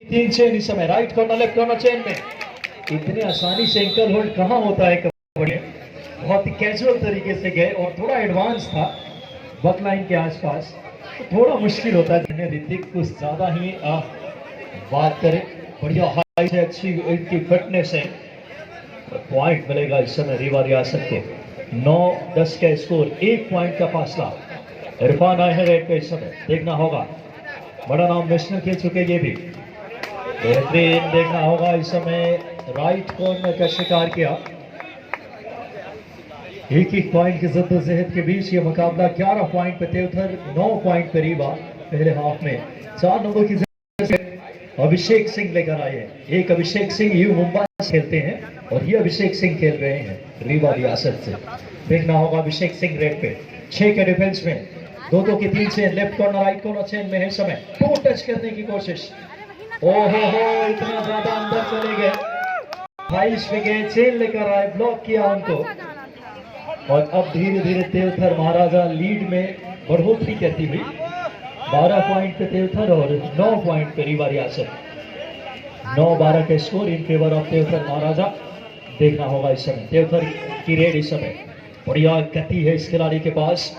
तीन चेन इस समय, right corner left corner chain में। इतने आसानी से एंकल होल्ड कहाँ होता है कबड्डी में, बहुत ही कैजुअल तरीके से गए और थोड़ा एडवांस था बक लाइन के आसपास, तो थोड़ा मुश्किल होता है। ऋतिक कुछ ज्यादा ही बात करें, बढ़िया हाइट है, अच्छी इनकी फिटनेस है, पॉइंट मिलेगा इस समय रीवा रियासत को। 9-10 का स्कोर, 1 पॉइंट का फासला। इरफान आए हैं रेड पे इस समय, देखना होगा, बड़ा नाम नेशनल खेल चुके ये भी, बेहतरीन देखना होगा इस समय। राइट कॉर्नर का शिकार किया, एक पॉइंट की जद्दोजहद के बीच ये मुकाबला। 11 पॉइंट पे देवधर, 9 पॉइंट पे रीवा पहले हाफ में। 4 नंबर की अभिषेक सिंह लेकर आए हैं। एक अभिषेक सिंह यू मुंबई से खेलते हैं और ये अभिषेक सिंह खेल रहे हैं रीवा रियासत से। देखना होगा अभिषेक सिंह रेड पे, 6 के डिफेंस में, 2-2 की 3 chain, left corner right corner chain में है समय। 2 टच करने की कोशिश, ओहो हो, इतना ज्यादा अंदर चले गए, 22 पे गए, चेन लेकर आए, ब्लॉक किया उनको। और अब धीरे धीरे देवधर महाराजा लीड में बढ़ोतरी करती हुई, 12 पॉइंट पे देवधर और 9 पॉइंट पे रीवा रियासत। 9-12 का score in favour of Devdhar Maharaja. देखना होगा इस समय देवधर की रेड इस समय, बढ़िया गति है इस खिलाड़ी के पास।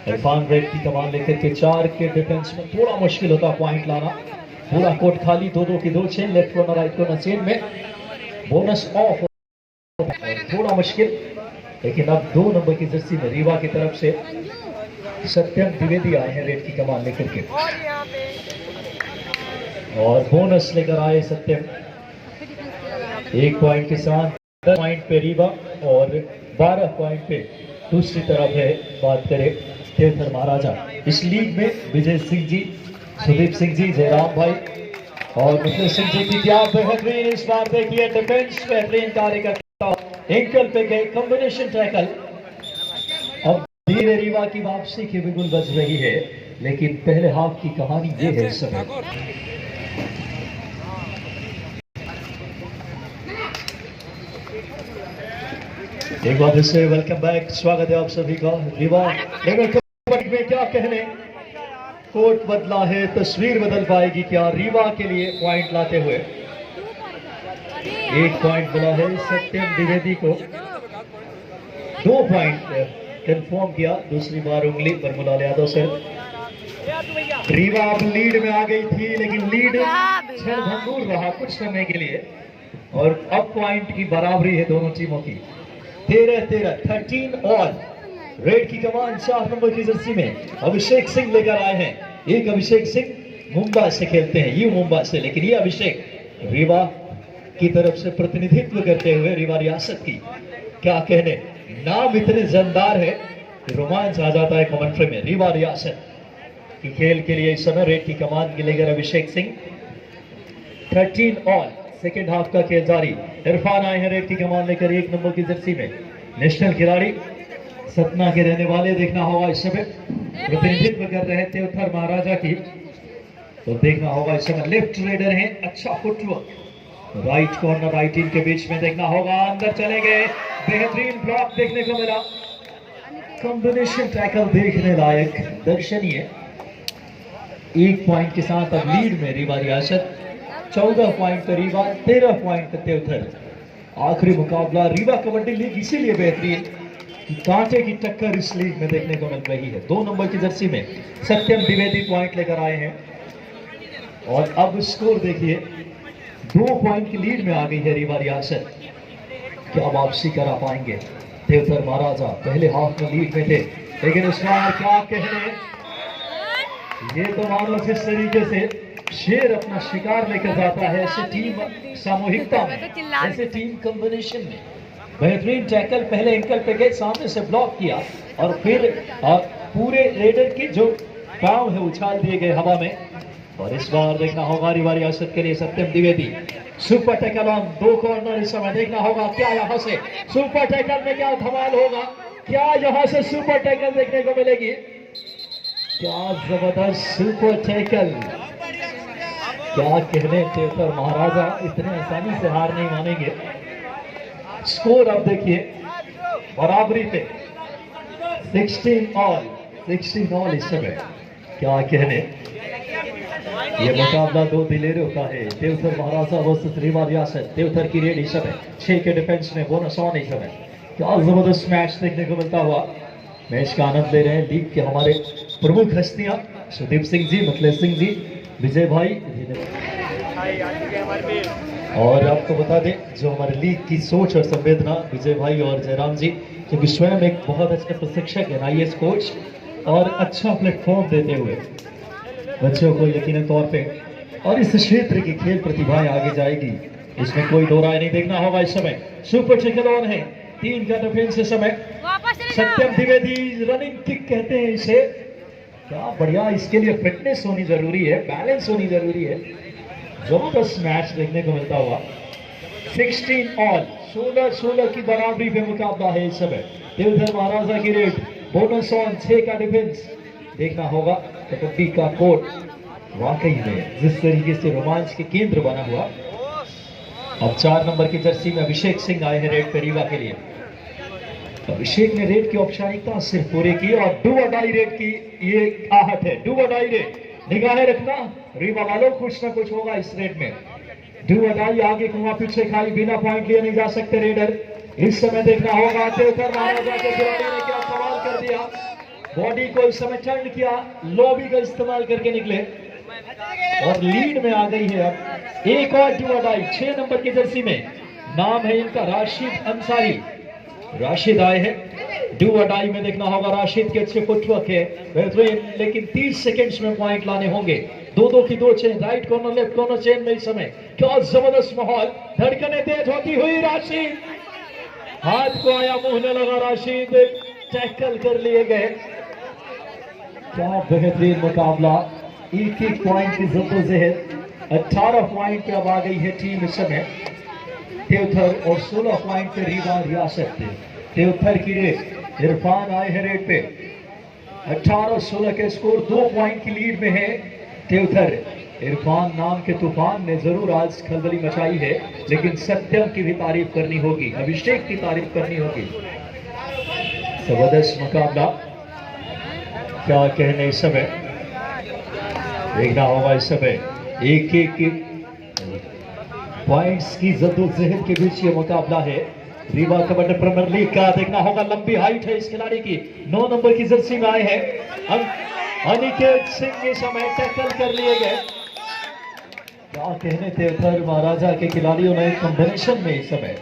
इरफान रेड की कमान लेकर के 4 के डिफेंस में थोड़ा मुश्किल होता पॉइंट लाना। पूरा कोर्ट खाली, 2-2 की 2 chain, left corner right corner chain में, बोनस ऑफ, थोड़ा मुश्किल। लेकिन अब 2 नंबर की जर्सी में रीवा की तरफ से सत्यम द्विवेदी आए हैं रेड की कमान लेकर के, और बोनस लेकर आए सत्यम 1 पॉइंट के साथ। 10 पॉइंट पे रीवा और 12 पॉइंट पे दूसरी तरफ है, बात करें देवधर महाराजा। इस लीग में विजय सिंह जी, सुदीप सिंह जी, जयराम भाई और मुखलेश सिंह जी की क्या बेहतरीन इस बार देखिए डिफेंस, बेहतरीन कार्य करता, एंकल पे गए, कॉम्बिनेशन टैकल। अब धीरे रीवा की वापसी की बिगुल बज रही है, लेकिन पहले हाफ की कहानी ये है इस समय। एक बार से वेलकम बैक, स्वागत है आप सभी का। रीवा कबड्डी में क्या कहने, कोर्ट बदला है, तस्वीर बदल पाएगी क्या रीवा के लिए पॉइंट लाते हुए। 1 पॉइंट मिला है सत्यम द्विवेदी को, 2 पॉइंट कंफर्म किया दूसरी बार उंगली पर मुलाल यादव से। रीवा अब लीड में आ गई थी, लेकिन लीड छलभंगूर रहा कुछ समय के लिए, और अब पॉइंट की बराबरी है दोनों टीमों की। 13-13, 13 ऑल। रेड की कमान 4 नंबर की जर्सी में अभिषेक सिंह लेकर आए हैं। एक अभिषेक सिंह मुंबई से खेलते हैं, यू मुंबई से, लेकिन ये अभिषेक रीवा की तरफ से प्रतिनिधित्व करते हुए रीवा रियासत की, क्या कहने, नाम इतने जानदार है कि रोमांच आ जाता है कमेंट्री में। रीवा रियासत की खेल के लिए इस समय रेड की कमान लेकर Abhishek Singh. 13 all, second half का खेल जारी। इरफान आए हैं रेड की कमान लेकर 1 नंबर की जर्सी में, नेशनल खिलाड़ी, सतना के रहने वाले। देखना होगा इस समय प्रतिनिधित्व कर रहे थे देवधर महाराजा की, तो देखना होगा इस समय लेफ्ट रेडर हैं, अच्छा फुटवर्क, राइट कॉर्नर राइट इन के बीच में। देखना होगा, अंदर चले गए, बेहतरीन ब्लॉक देखने को मिला, कॉम्बिनेशन टैकल देखने लायक, दर्शनीय। 1 पॉइंट के साथ अब लीड में रीवा रियासत, 14 पॉइंट पर रीवा, 13 पॉइंट पर देवधर। आखिरी मुकाबला रीवा कबड्डी लीग इसीलिए बेहतरीन, कांटे की टक्कर इस लीग में देखने को मिल रही है। 2 नंबर की जर्सी में सत्यम द्विवेदी पॉइंट लेकर आए हैं, और अब स्कोर देखिए, 2 पॉइंट की लीड में आ गई है रीवा रियासत। क्या वापसी करा पाएंगे देवधर महाराजा? पहले हाफ में लीड में थे, लेकिन इस बार क्या कहने, ये तो मानो जिस तरीके से शेर अपना शिकार लेकर जाता है, ऐसे टीम सामूहिकता में, ऐसे टीम कॉम्बिनेशन में। बेहतरीन टैकल, पहले एंकल पे गए, सामने से ब्लॉक किया, और फिर पूरे रेडर के जो पांव है उछाल दिए गए हवा में। और इस बार देखना होगा रीवा रियासत के लिए Satyam Dwivedi, super tackle on 2 corner इस समय। देखना होगा क्या यहाँ से सुपर टैकल में क्या धमाल होगा, क्या यहाँ से सुपर टैकल देखने को मिलेगी, क्या जबरदस्त सुपर टैकल, क्या कहने देवधर महाराजा इतने आसानी से हार नहीं मानेंगे। स्कोर अब देखिए बराबरी पे, 16 ऑल इस समय, क्या कहने, ये मुकाबला दो दिलेरों का है। देवथर महाराजा वर्सेस रीवा रियासत। देवथर की रेड इस समय 6 के डिफेंस में, बोनस ऑन इस समय। क्या जबरदस्त मैच देखने को मिलता हुआ। मैच का आनंद ले रहे हैं लीग के हमारे प्रमुख हस्तियां सुदीप सिंह जी, मतलेश सिंह जी, विजय भाई। और आपको बता दें जो हमारे लीग की सोच और संवेदना विजय भाई और जयराम जी, क्योंकि स्वयं एक बहुत अच्छे प्रशिक्षक है, आईएएस कोच, और अच्छा प्लेटफॉर्म देते हुए बच्चों को यकीनन तौर पे, और इस क्षेत्र की खेल प्रतिभाएं आगे जाएगी, इसमें कोई दो राय नहीं। देखना होगा इस समय सुपर टैकल ऑन है, 3 का डिफेंस इस समय। सत्यम द्विवेदी रनिंग किक कहते हैं इसे। क्या बढ़िया, इसके लिए फिटनेस होनी जरूरी है, बैलेंस होनी जरूरी है। जबरदस्त मैच देखने को मिलता हुआ। 16 ऑल, 16 की बराबरी पे मुकाबला है इस समय। देवधर महाराजा की रेड, बोनस ऑन, 6 का डिफेंस। देखना होगा कबड्डी का कोर्ट वाकई में जिस तरीके से रोमांच के केंद्र बना हुआ। अब 4 नंबर की जर्सी में अभिषेक सिंह आए हैं रेड पे रीवा के लिए। अभिषेक ने रेड की औपचारिकता सिर्फ पूरी की और डू और डाई रेड की ये आहट है। डू और डाई रेड, निगाहें रखना रीवा वालों, कुछ ना कुछ होगा इस रेड में। डू और डाई, आगे कुआं पीछे खाली, बिना पॉइंट लिए नहीं जा सकते रेडर। इस समय देखना होगा देवधर महाराजा के खिलाड़ी ने क्या सवाल कर दिया। बॉडी को इस समय टर्न किया, लॉबी का इस्तेमाल करके निकले और लीड में आ गई है। अब एक और डू और डाई 6 नंबर की जर्सी में, नाम है इनका राशिद अंसारी। राशिद आए हैं डू और डाई में। देखना होगा राशिद के अच्छे फुटवर्क है बेहतरीन, लेकिन 30 सेकंड्स में पॉइंट लाने होंगे। 2-2 की 2 chain, right corner left corner chain में इस समय। क्या जबरदस्त माहौल, धड़कने तेज होती हुई राशिद, हाथ को आया, मुंह ने लगा, राशिद टैकल कर लिए गए। क्या बेहतरीन मुकाबला, एक पॉइंट की जद्दोजहद। 18 पॉइंट पे अब आ गई है टीम इस समय देवथर, और 16 पॉइंट पे रीवा रियासत। देवथर की रेड, इरफान आए हैं रेड पे। 18-16 के स्कोर, 2 पॉइंट की लीड में है देवथर। इरफान नाम के तूफान ने जरूर आज खलबली मचाई है, लेकिन सत्यम की भी तारीफ करनी होगी, अभिषेक की तारीफ करनी होगी। जबरदस्त मुकाबला, क्या कहने इस समय। देखना होगा इस समय एक पॉइंट्स की जद्दोजहद के बीच ये मुकाबला है रीवा कबड्डी प्रीमियर लीग का। देखना होगा लंबी हाइट है इस खिलाड़ी की, 9 नंबर की जर्सी में आए हैं अनिकेत सिंह। इस समय टैकल कर लिए गए। क्या कहने देवधर महाराजा के खिलाड़ियों ने कॉम्बिनेशन में इस समय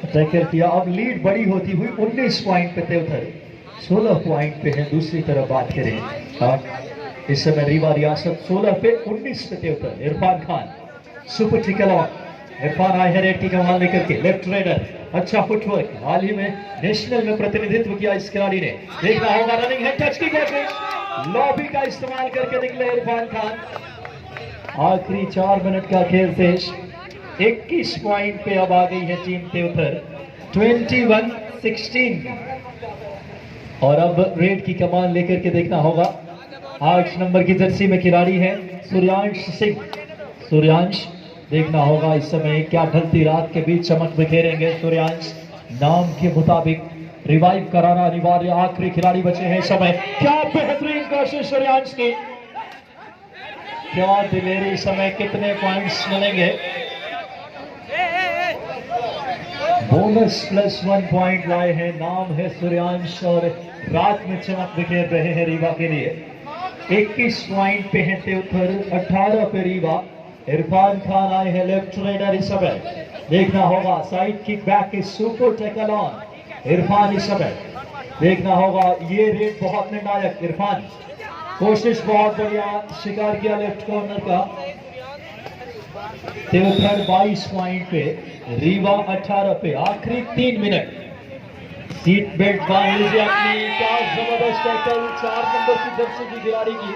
टैकल किया। अब लीड बड़ी होती हुई 19 पॉइंट पे देवधर, 16 पॉइंट पे है। दूसरी तरफ बात करें इस समय रीवा रियासत 16 पे, 19 पे Deodhar. Irfan Khan super tackle on, Irfan आए हैं रेड की कमान लेकर के, लेफ्ट राइडर, अच्छा फुटवर्क, हाल ही में नेशनल में प्रतिनिधित्व किया इस खिलाड़ी ने। देखना होगा रनिंग है, टच की कोशिश, लॉबी का इस्तेमाल करके निकले इरफान खान। आखिरी 4 मिनट का खेल शेष, 21 पॉइंट पे अब आ गई है टीम देवधर, 21-16। और अब रेड की कमान लेकर के देखना होगा 8 नंबर की जर्सी में खिलाड़ी है सूर्यांश सिंह। सूर्यांश, देखना होगा इस समय क्या ढलती रात के बीच चमक बिखेरेंगे सूर्यांश। नाम के मुताबिक रिवाइव कराना अनिवार्य, आखिरी खिलाड़ी बचे हैं इस समय। क्या बेहतरीन कोशिश सूर्यांश की, क्या दिलेरी, समय कितने पॉइंट्स मिलेंगे। बोनस +1 पॉइंट लाए हैं, नाम है सूर्यांश, और रात में चमक बिखेर रहे हैं रीवा के लिए। 21 पॉइंट पे है देवधर, 18 पे रीवा। इरफान खान आए हैं लेफ्ट राइडर इस समय। देखना होगा साइड किक बैक की सुपर टैकल ऑन, इरफान इस समय। देखना होगा ये रेड बहुत निर्णायक, इरफान कोशिश बहुत बढ़िया, शिकार किया लेफ्ट कॉर्नर का। देवधर 22 पॉइंट पे, रीवा 18 पे। आखिरी 3 मिनट, सीट बेल्ट बांध लीजिए अपनी। क्या जबरदस्त टैकल 4 नंबर की जर्सी की खिलाड़ी की,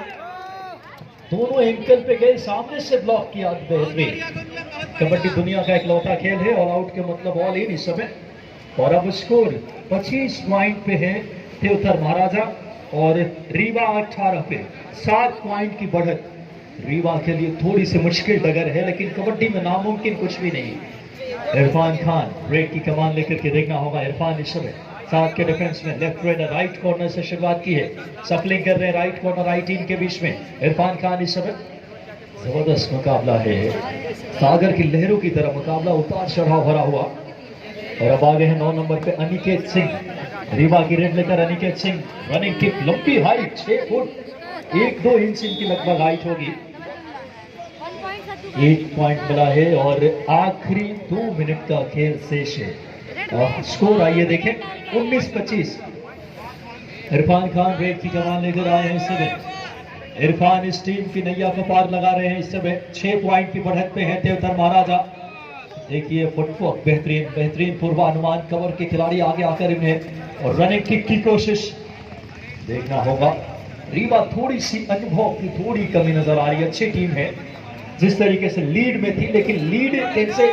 दोनों एंकल पे गए, सामने से ब्लॉक किया। बेहतरीन, कबड्डी दुनिया का इकलौता खेल है, ऑल आउट के मतलब ऑल इन इस समय। और अब स्कोर 25 पॉइंट पे है देवधर महाराजा, और रीवा 18 पे। 7 पॉइंट की बढ़त रीवा के लिए थोड़ी सी मुश्किल डगर है, लेकिन कबड्डी में नामुमकिन कुछ भी नहीं। इरफान खान रेड की कमान लेकर के देखना होगा। इरफान इस समय 7 के डिफेंस में, लेफ्ट राइडर, राइट कॉर्नर से शुरुआत की है, सफलिंग कर रहे हैं राइट कॉर्नर राइट टीम के बीच में। इरफान खान इस समय जबरदस्त मुकाबला है, सागर की लहरों की तरह मुकाबला, उतार चढ़ाव भरा हुआ। और अब आगे है 9 नंबर पे अनिकेत सिंह, रीवा की रेड लेकर अनिकेत सिंह। रनिंग किक, लंबी हाइट 6 फुट 1-2 इंच इनकी लगभग हाइट होगी। 1 पॉइंट मिला है और आखिरी 2 मिनट का खेल शेष है। स्कोर आइए देखें 19-25। इरफान खान रेड की कमान लेकर आए हैं इस समय। इरफान इस टीम की नैया को पार लगा रहे हैं इस समय। 6 पॉइंट की बढ़त पे हैं देवधर महाराजा। देखिए फुटवर्क बेहतरीन, बेहतरीन पूर्वानुमान, कवर के खिलाड़ी आगे आकर इन्हें और रनिंग किक की कोशिश देखना होगा। रीवा थोड़ी सी अनुभव की थोड़ी कमी नजर आ रही है। अच्छी टीम है, जिस तरीके से लीड में थी, लेकिन लीड कैसे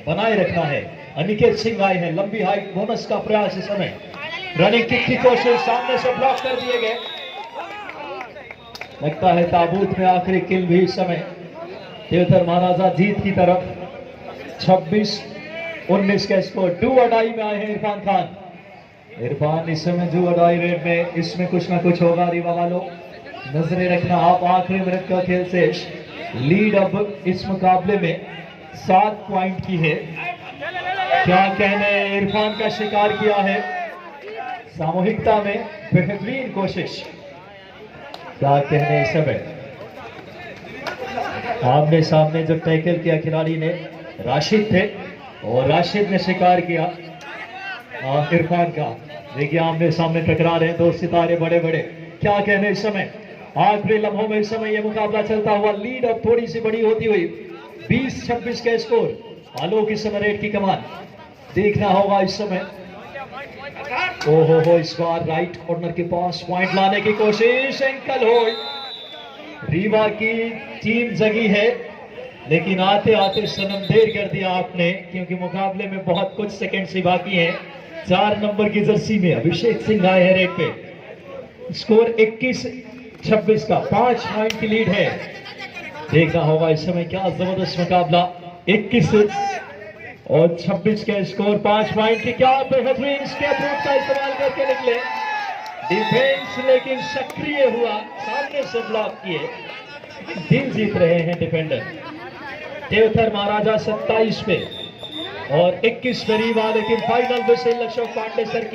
बनाए रखना है। अनिकेत सिंह आए हैं, लंबी हाइट, बोनस का प्रयास इस समय। रनिंग किक की कोशिश, सामने से ब्लॉक कर दिए गए। लगता है ताबूत में आखिरी किल भी इस समय। देवधर महाराजा जीत की तरफ। 26-19 का स्कोर। डू और डाई में आए हैं इरफान खान। इरफान इस समय डू और डाई रेड में, इसमें कुछ ना कुछ होगा। रीवा वालों नजरें रखना आप। आखिरी मिनट का खेल शेष। लीड अब इस मुकाबले में 7 पॉइंट की है। क्या कहने, इरफान का शिकार किया है सामूहिकता में, बेहतरीन कोशिश। क्या कहने इस समय आमने सामने जो टैकल किया खिलाड़ी ने, राशिद थे और राशिद ने शिकार किया इरफान का। देखिए आमने सामने टकरा रहे हैं 2 सितारे बड़े बड़े। क्या कहने इस समय आखिरी लम्हों में इस समय यह मुकाबला चलता हुआ। लीड अब थोड़ी सी बड़ी होती हुई 20-26 का स्कोर। आलोक इस समय रेड की कमान देखना होगा इस समय। ओहो हो, इस बार राइट कॉर्नर के पास पॉइंट लाने की कोशिश, एंकल होल्ड। रीवा की टीम जगी है, लेकिन आते आते सनम देर कर दिया आपने, क्योंकि मुकाबले में बहुत कुछ सेकंड से बाकी हैं। 4 नंबर की जर्सी में अभिषेक सिंह आए हैं रेड पे। स्कोर 21-26 का, 5 पॉइंट की लीड है। देखना होगा इस समय क्या जबरदस्त मुकाबला। 21 और 26 के स्कोर, 5 पॉइंट की। क्या बेहतरीन स्टेप रूट का इस्तेमाल करके निकले डिफेंस, लेकिन सक्रिय हुआ, सामने से ब्लॉक किए। दिल जीत रहे हैं डिफेंडर। देवधर महाराजा 27 पे और 21 पे रीवा, लेकिन फाइनल में से लक्ष्य पांडे सर की